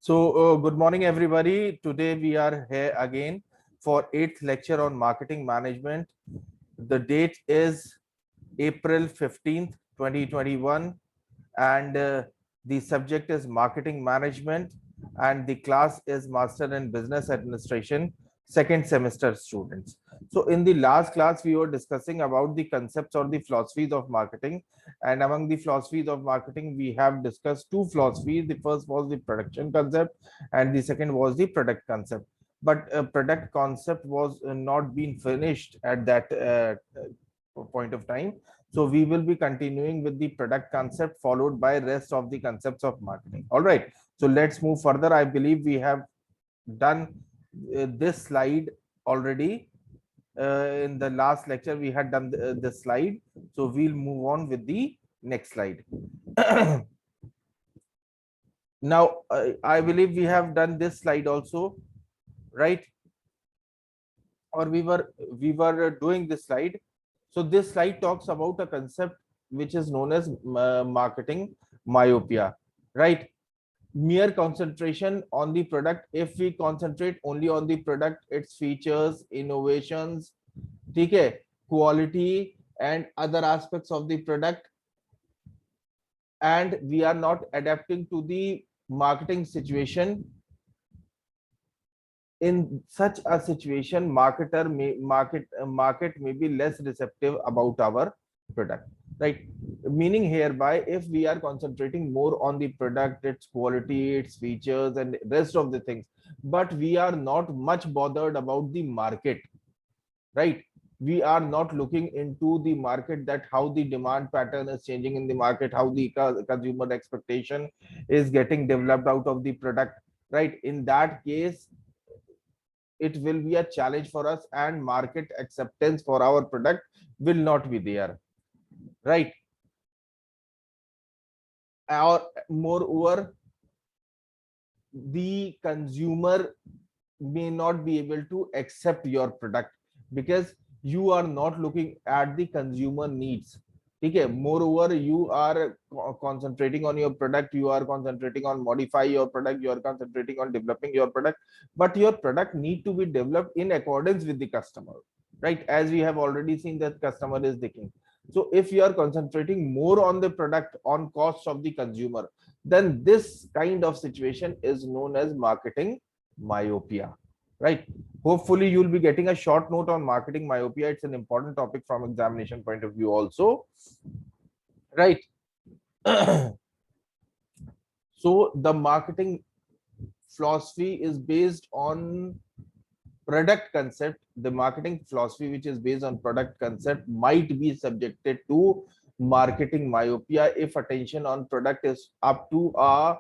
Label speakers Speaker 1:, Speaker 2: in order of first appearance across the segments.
Speaker 1: Good morning, everybody. Today we are here again for 8th lecture on marketing management. The date is April 15th, 2021, and the subject is marketing management, and the class is Master in Business Administration, second semester students. So in the last class, we were discussing about the concepts or the philosophies of marketing. And among the philosophies of marketing, we have discussed two philosophies. The first was the production concept, and the second was the product concept. But product concept was not being finished at that point of time. So we will be continuing with the product concept followed by rest of the concepts of marketing. All right. So let's move further. I believe we have done this slide already. In the last lecture, we had done this slide. So we'll move on with the next slide. Now, I believe we have done this slide also, right? Or we were doing this slide. So this slide talks about a concept which is known as marketing myopia, right? Mere concentration on the product. If we concentrate only on the product, its features, innovations, okay, quality and other aspects of the product, and we are not adapting to the marketing situation, in such a situation market may be less receptive about our product, right? Meaning hereby, if we are concentrating more on the product, its quality, its features and rest of the things, but we are not much bothered about the market, right? We are not looking into the market, that how the demand pattern is changing in the market, how the consumer expectation is getting developed out of the product, right? In that case, it will be a challenge for us, and market acceptance for our product will not be there, right? Or moreover, the consumer may not be able to accept your product because you are not looking at the consumer needs. Okay, moreover, you are concentrating on your product, you are concentrating on modify your product, you are concentrating on developing your product, but your product need to be developed in accordance with the customer, right? As we have already seen that customer is thinking. So if you are concentrating more on the product on cost of the consumer, then this kind of situation is known as marketing myopia, right? Hopefully you'll be getting a short note on marketing myopia. It's an important topic from examination point of view also, right? So the marketing philosophy is based on product concept. The marketing philosophy which is based on product concept might be subjected to marketing myopia if attention on product is up to a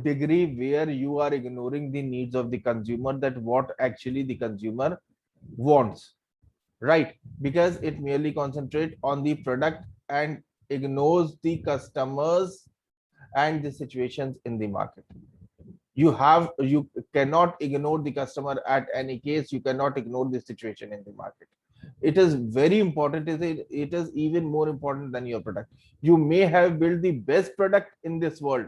Speaker 1: degree where you are ignoring the needs of the consumer, that what actually the consumer wants, right? Because it merely concentrate on the product and ignores the customers and the situations in the market. You cannot ignore the customer at any case, you cannot ignore the situation in the market. It is very important. It is even more important than your product. You may have built the best product in this world,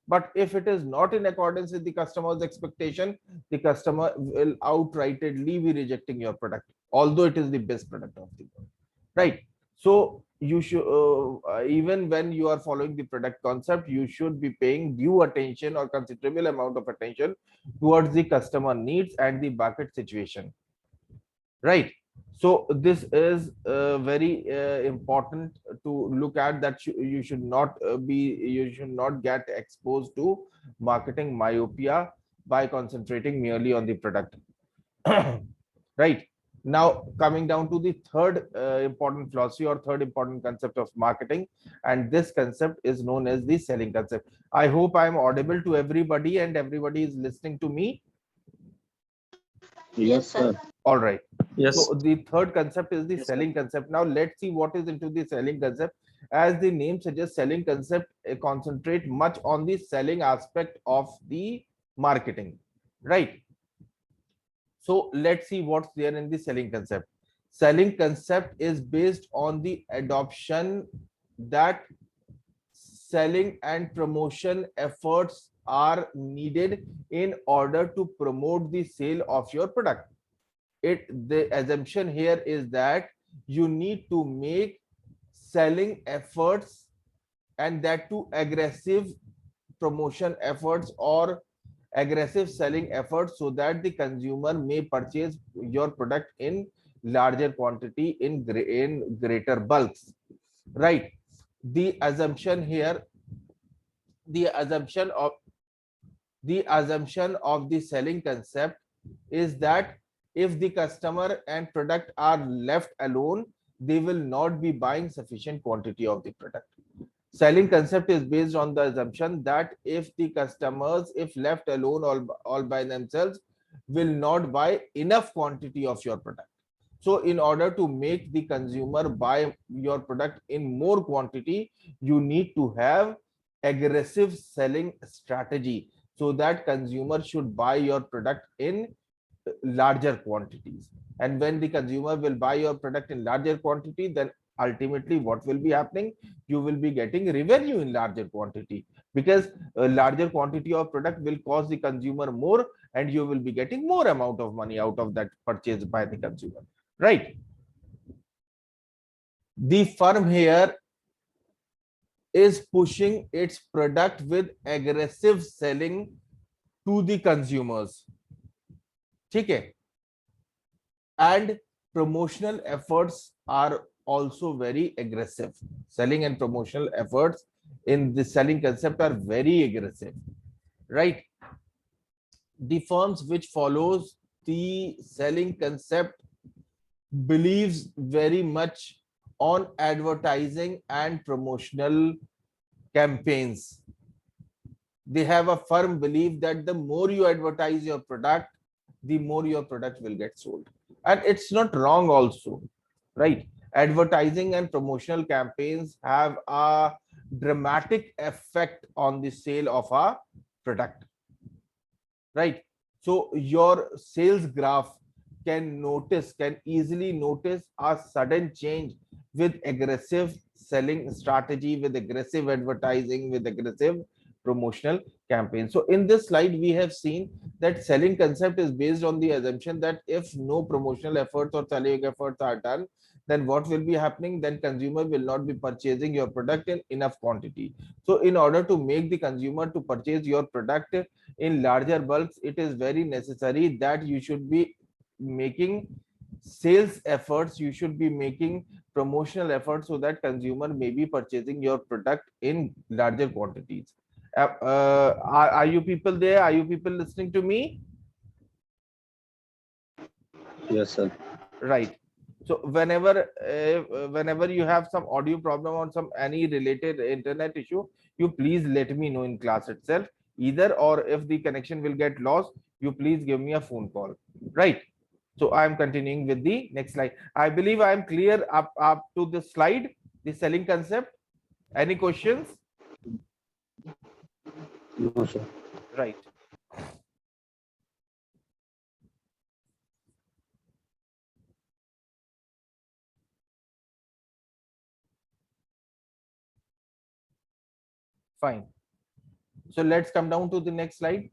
Speaker 1: but if it is not in accordance with the customer's expectation, the customer will outrightly be rejecting your product, although it is the best product of the world, right? So you should even when you are following the product concept, you should be paying due attention or considerable amount of attention towards the customer needs and the market situation, right? So this is very important to look at, that you should not you should not get exposed to marketing myopia by concentrating merely on the product. Right. Now coming down to the third important philosophy or third important concept of marketing, and this concept is known as the selling concept. I hope I am audible to everybody and everybody is listening to me.
Speaker 2: Yes, sir.
Speaker 1: All right.
Speaker 3: Yes.
Speaker 1: So the third concept is the selling concept. Now let's see what is into the selling concept. As the name suggests, selling concept concentrate much on the selling aspect of the marketing, right? So let's see what's there in the selling concept. Selling concept is based on the adoption that selling and promotion efforts are needed in order to promote the sale of your product. The assumption here is that you need to make selling efforts, and that too aggressive promotion efforts or aggressive selling efforts, so that the consumer may purchase your product in larger quantity, in greater bulks, right? The assumption here, the assumption of the selling concept is that if the customer and product are left alone, they will not be buying sufficient quantity of the product. Selling concept is based on the assumption that if the customers, if left alone all by themselves, will not buy enough quantity of your product. So in order to make the consumer buy your product in more quantity, you need to have aggressive selling strategy, so that consumer should buy your product in larger quantities. And when the consumer will buy your product in larger quantity, then ultimately what will be happening, you will be getting revenue in larger quantity, because a larger quantity of product will cost the consumer more, and you will be getting more amount of money out of that purchase by the consumer, right? The firm here is pushing its product with aggressive selling to the consumers, okay? And promotional efforts are also very aggressive. Selling and promotional efforts in the selling concept are very aggressive, right? The firms which follows the selling concept believes very much on advertising and promotional campaigns. They have a firm belief that the more you advertise your product, the more your product will get sold. And it's not wrong also, right? Advertising and promotional campaigns have a dramatic effect on the sale of a product, right? So your sales graph can easily notice a sudden change with aggressive selling strategy, with aggressive advertising, with aggressive promotional campaign. So in this slide, we have seen that selling concept is based on the assumption that if no promotional efforts or selling efforts are done, then what will be happening? Then consumer will not be purchasing your product in enough quantity. So in order to make the consumer to purchase your product in larger bulks, it is very necessary that you should be making sales efforts, you should be making promotional efforts, so that consumer may be purchasing your product in larger quantities. Are you people there? Are you people listening to me?
Speaker 2: Yes, sir.
Speaker 1: Right. So whenever you have some audio problem or some any related internet issue, you please let me know in class itself. Either, or if the connection will get lost, you please give me a phone call. Right. So I'm continuing with the next slide. I believe I am clear up to the slide, the selling concept. Any questions?
Speaker 2: No, sir.
Speaker 1: Right. Fine. So let's come down to the next slide.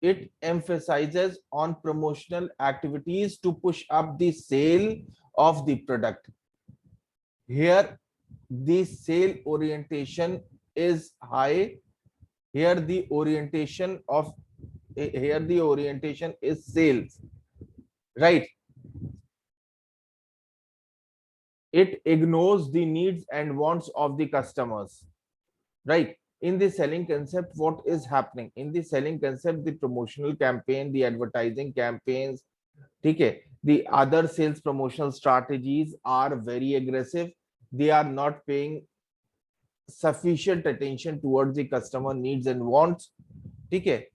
Speaker 1: It emphasizes on promotional activities to push up the sale of the product. Here, the sale orientation is high. Here, the orientation is sales, right? It ignores the needs and wants of the customers, right? In the selling concept, what is happening in the selling concept? The promotional campaign, the advertising campaigns, okay, the other sales promotional strategies are very aggressive. They are not paying sufficient attention towards the customer needs and wants, okay?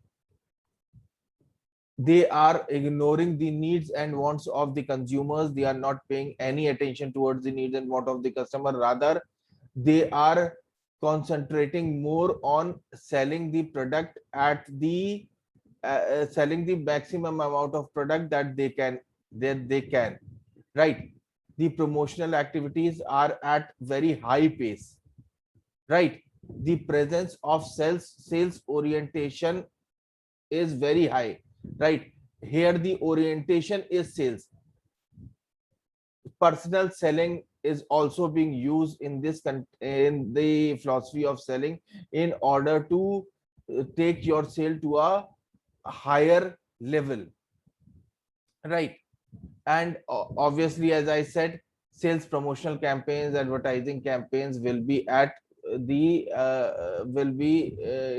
Speaker 1: They are ignoring the needs and wants of the consumers. They are not paying any attention towards the needs and want of the customer. Rather, they are concentrating more on selling the product at the selling the maximum amount of product that they can, right? The promotional activities are at very high pace, right? the presence of sales orientation is very high, right? Here the orientation is sales. Personal selling is also being used in this in the philosophy of selling in order to take your sale to a higher level, right? And obviously, as I said, sales promotional campaigns, advertising campaigns will be at the will be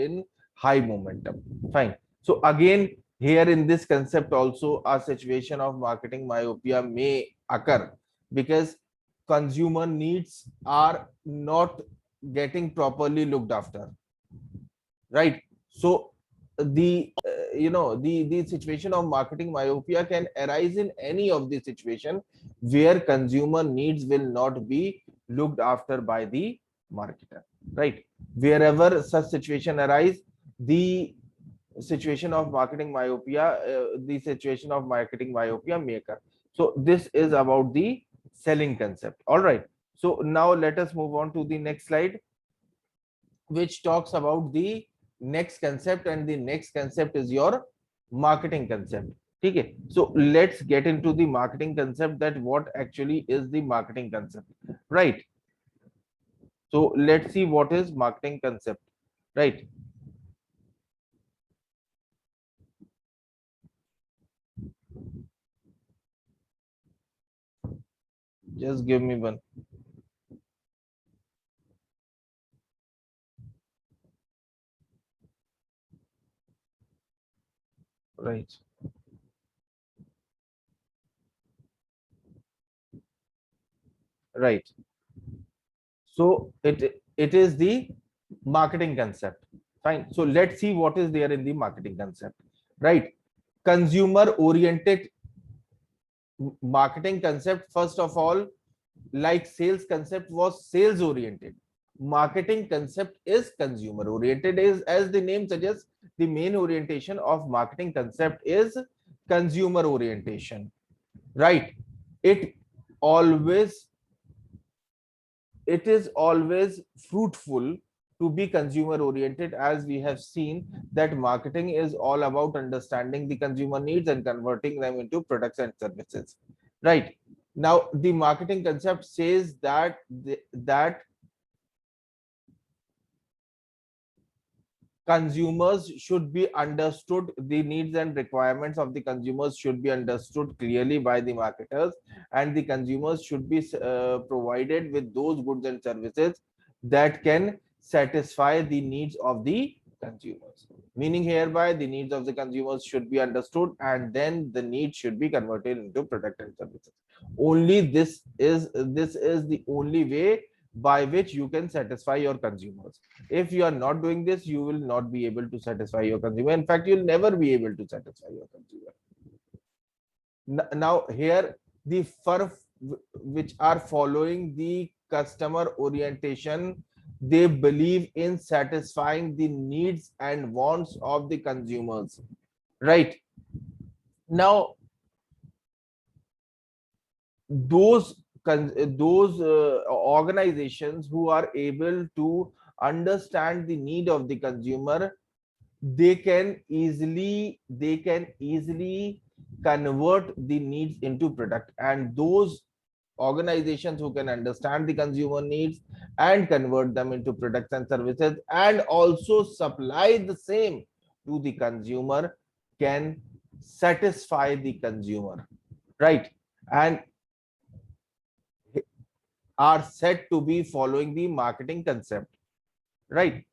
Speaker 1: in high momentum. Fine. So again, here in this concept also a situation of marketing myopia may occur because consumer needs are not getting properly looked after, right? So the the situation of marketing myopia can arise in any of the situation where consumer needs will not be looked after by the marketer, right? Wherever such situation arise, the situation of marketing myopia the situation of marketing myopia may occur. So this is about the selling concept. All right, so now let us move on to the next slide, which talks about the next concept, and the next concept is your marketing concept. Okay, so let's get into the marketing concept, that what actually is the marketing concept, right? So let's see what is marketing concept, right? Just give me one. Right, right. So it is the marketing concept. Fine, so let's see what is there in the marketing concept, right? Consumer oriented marketing concept, first of all, like sales concept was sales oriented, marketing concept is consumer oriented. Is, as the name suggests, the main orientation of marketing concept is consumer orientation, right? it always it is always fruitful to be consumer oriented, as we have seen that marketing is all about understanding the consumer needs and converting them into products and services, right? Now the marketing concept says that that consumers should be understood, the needs and requirements of the consumers should be understood clearly by the marketers, and the consumers should be provided with those goods and services that can satisfy the needs of the consumers. Meaning hereby the needs of the consumers should be understood, and then the needs should be converted into product and services. Only this is the only way by which you can satisfy your consumers. If you are not doing this, you will not be able to satisfy your consumer. In fact, you'll never be able to satisfy your consumer. Now here the firm which are following the customer orientation, they believe in satisfying the needs and wants of the consumers, right? Now those organizations who are able to understand the need of the consumer, they can easily convert the needs into product, and those organizations who can understand the consumer needs and convert them into products and services and also supply the same to the consumer can satisfy the consumer, right? And are said to be following the marketing concept, right?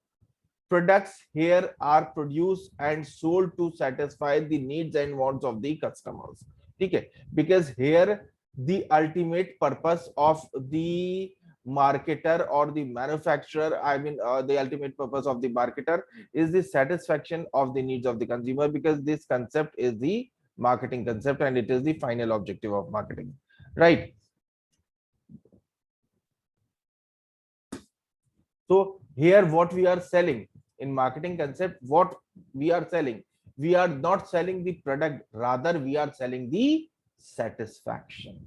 Speaker 1: Products here are produced and sold to satisfy the needs and wants of the customers. Okay, because here the ultimate purpose of the marketer or the manufacturer, I mean the ultimate purpose of the marketer is the satisfaction of the needs of the consumer, because this concept is the marketing concept and it is the final objective of marketing, right? So here what we are selling in marketing concept, what we are selling, we are not selling the product, rather we are selling the satisfaction,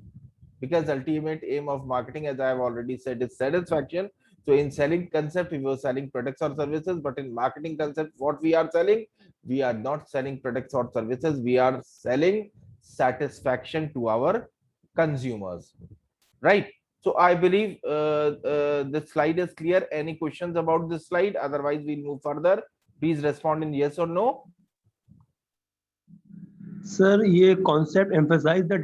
Speaker 1: because ultimate aim of marketing, as I have already said, is satisfaction. So in selling concept, we were selling products or services, but in marketing concept, what we are selling, we are not selling products or services. We are selling satisfaction to our consumers, right? So I believe the slide is clear. Any questions about this slide? Otherwise, we'll move further. Please respond in yes or no.
Speaker 3: Sir ये concept emphasise that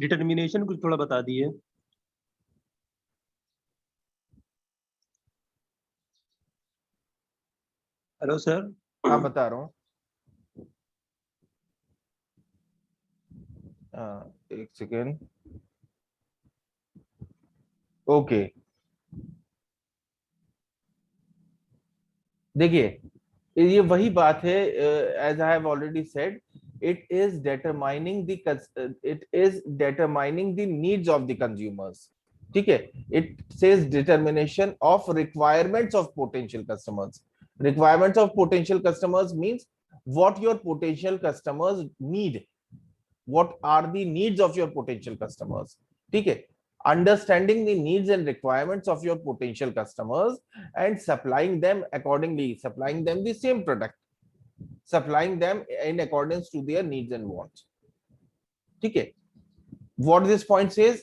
Speaker 3: determination कुछ थोड़ा बता दिए। Hello sir.
Speaker 1: हाँ बता रहा हूँ। एक सेकेंड। ओके, देखिए ये वही बात है, as I have already said, it is determining the needs of the consumers. ठीक है, it says determination of requirements of potential customers. Requirements of potential customers means what your potential customers need, what are the needs of your potential customers. ठीक है, understanding the needs and requirements of your potential customers and supplying them accordingly, supplying them the same product, supplying them in accordance to their needs and wants. ठीक है, what this point says,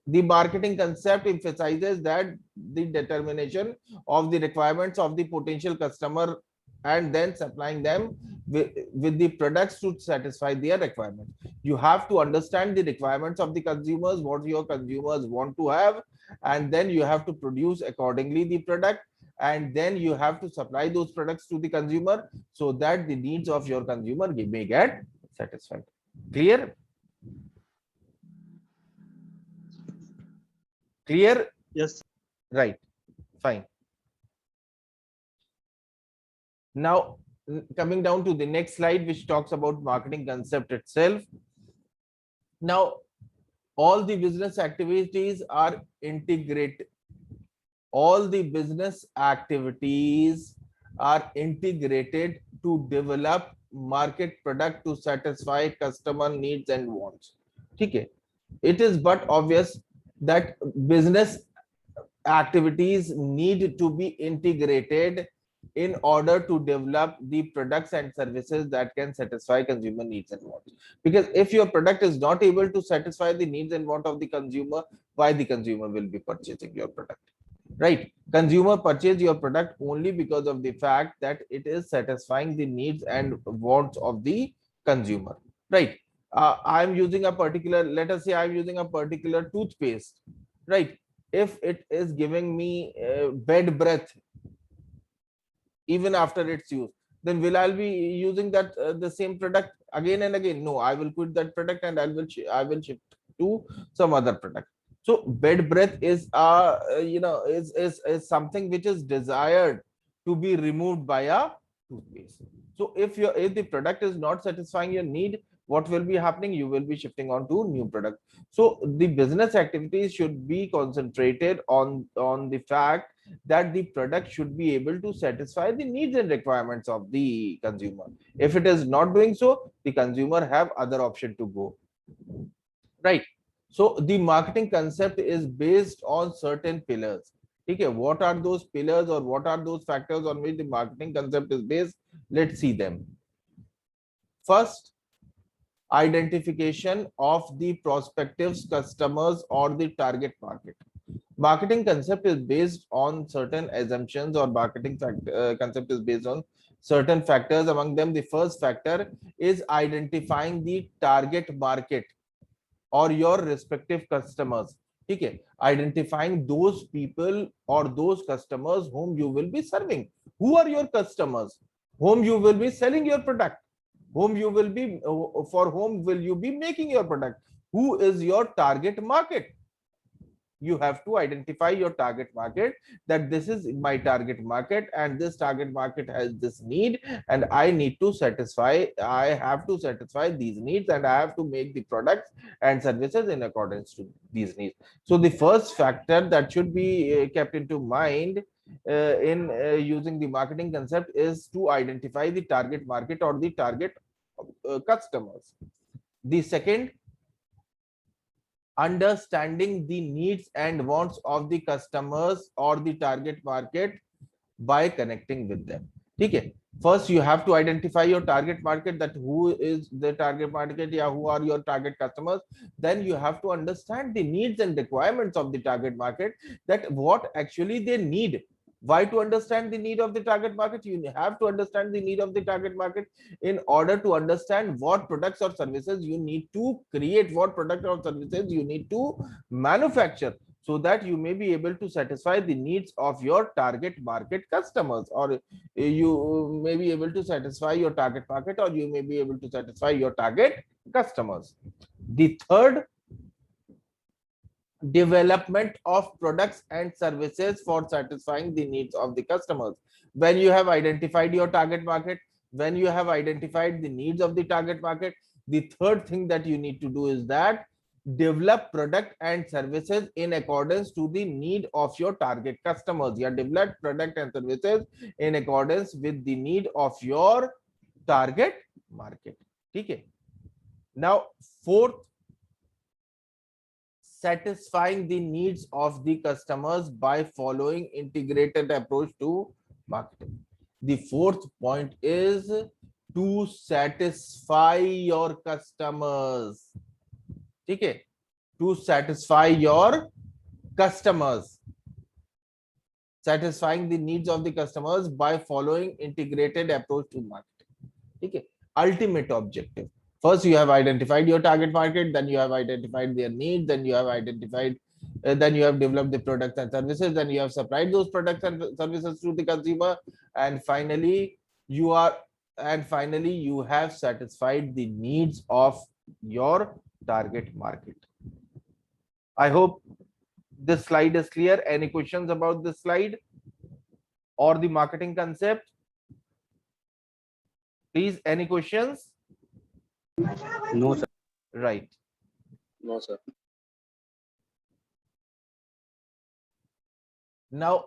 Speaker 1: the marketing concept emphasizes that the determination of the requirements of the potential customer and then supplying them with the products to satisfy their requirements. You have to understand the requirements of the consumers, what your consumers want to have, and then you have to produce accordingly the product, and then you have to supply those products to the consumer so that the needs of your consumer may get satisfied. Clear? Clear?
Speaker 3: Yes.
Speaker 1: Right. Fine. Now, coming down to the next slide, which talks about marketing concept itself. Now, all the business activities are integrated. All the business activities are integrated to develop market product to satisfy customer needs and wants. ठीक है, it is but obvious that business activities need to be integrated in order to develop the products and services that can satisfy consumer needs and wants. Because if your product is not able to satisfy the needs and want of the consumer, why the consumer will be purchasing your product? Right? Consumer purchase your product only because of the fact that it is satisfying the needs and wants of the consumer. Right? I'm using a particular, let us say I'm using a particular toothpaste. Right? If it is giving me bad breath even after its use, then will I be using that the same product again and again? No, I will quit that product and I will shift to some other product. So bad breath is is something which is desired to be removed by a toothpaste. So if the product is not satisfying your need, what will be happening? You will be shifting on to new product. So the business activities should be concentrated on the fact that the product should be able to satisfy the needs and requirements of the consumer. If it is not doing so, the consumer have other option to go. Right? So the marketing concept is based on certain pillars. Okay, what are those pillars or what are those factors on which the marketing concept is based? Let's see them. First, identification of the prospective customers or the target market. Marketing concept is based on certain assumptions, or marketing concept is based on certain factors. Among them, the first factor is identifying the target market or your respective customers. Okay, identifying those people or those customers whom you will be serving. Who are your customers? Whom you will be selling your product? Whom you will be, for whom will you be making your product? Who is your target market? You have to identify your target market, that this is my target market and this target market has this need and I have to satisfy these needs and I have to make the products and services in accordance to these needs. So the first factor that should be kept into mind in using the marketing concept is to identify the target market or the target customers. The second understanding the needs and wants of the customers or the target market by connecting with them. Okay, first you have to identify your target market, that who is the target market, yeah, who are your target customers. Then you have to understand the needs and requirements of the target market, that what actually they need. Why? To understand the need of the target market, you have to understand the need of the target market in order to understand what products or services you need to create, what product or services you need to manufacture, so that you may be able to satisfy the needs of your target market customers, or you may be able to satisfy your target market, or you may be able to satisfy your target customers. The third, development of products and services for satisfying the needs of the customers. When you have identified your target market, when you have identified the needs of the target market, the third thing that you need to do is that develop product and services in accordance to the need of your target customers. Yeah, develop product and services in accordance with the need of your target market. Okay. Now, fourth, satisfying the needs of the customers by following integrated approach to marketing. The fourth point is to satisfy your customers. Okay, to satisfy your customers, satisfying the needs of the customers by following integrated approach to marketing. Okay, ultimate objective. First, you have identified your target market, then you have identified their needs, then you have identified, then you have developed the products and services, then you have supplied those products and services to the consumer, and finally, you have satisfied the needs of your target market. I hope this slide is clear. Any questions about this slide or the marketing concept? Please, any questions?
Speaker 2: No, sir.
Speaker 1: Right.
Speaker 2: No, sir.
Speaker 1: Now,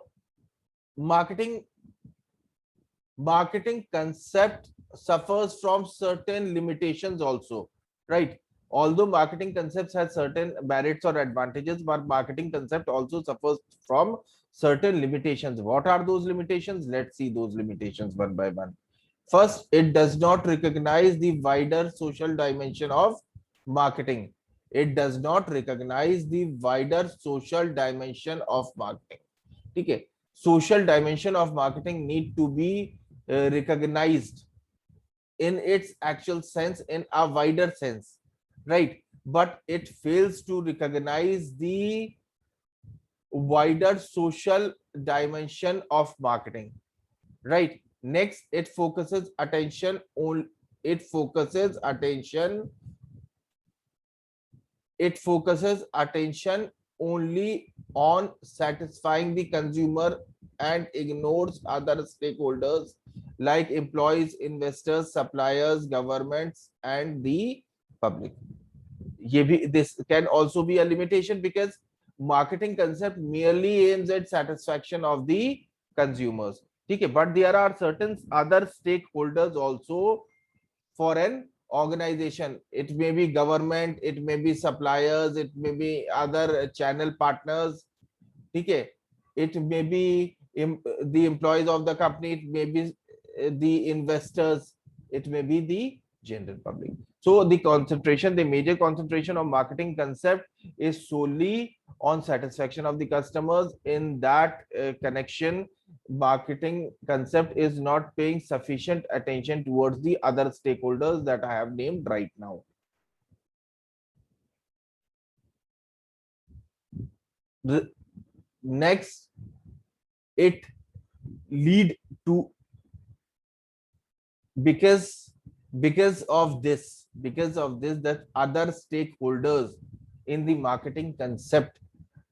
Speaker 1: marketing concept suffers from certain limitations also, right? Although marketing concepts has certain merits or advantages, but marketing concept also suffers from certain limitations. What are those limitations? Let's see those limitations one by one. First, it does not recognize the wider social dimension of marketing. It does not recognize the wider social dimension of marketing. Okay, social dimension of marketing need to be recognized in its actual sense, in a wider sense, right? But it fails to recognize the wider social dimension of marketing, right? Next, it focuses attention on only on satisfying the consumer and ignores other stakeholders like employees, investors, suppliers, governments, and the public. This can also be a limitation, because marketing concept merely aims at satisfaction of the consumers. Okay, but there are certain other stakeholders also for an organization. It may be government, it may be suppliers, it may be other channel partners. Okay, it may be the employees of the company, it may be the investors, it may be the general public. So the major concentration of marketing concept is solely on satisfaction of the customers. In that connection, marketing concept is not paying sufficient attention towards the other stakeholders that I have named right now. Next, it lead to, because of this, that other stakeholders in the marketing concept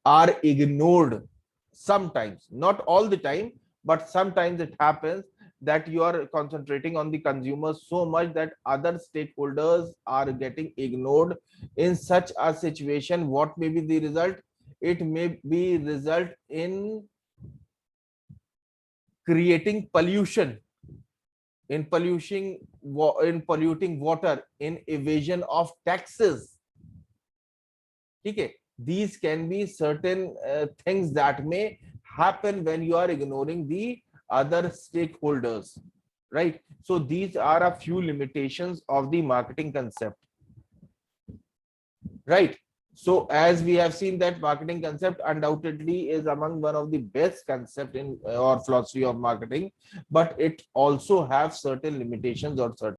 Speaker 1: are ignored sometimes, not all the time, but sometimes it happens that you are concentrating on the consumers so much that other stakeholders are getting ignored. In such a situation, what may be the result? It may be result in creating pollution, in polluting water, in evasion of taxes. ठीक है, these can be certain things that may happen when you are ignoring the other stakeholders, right? So these are a few limitations of the marketing concept, right? So as we have seen that marketing concept undoubtedly is among one of the best concept in or philosophy of marketing, but it also have certain limitations or certain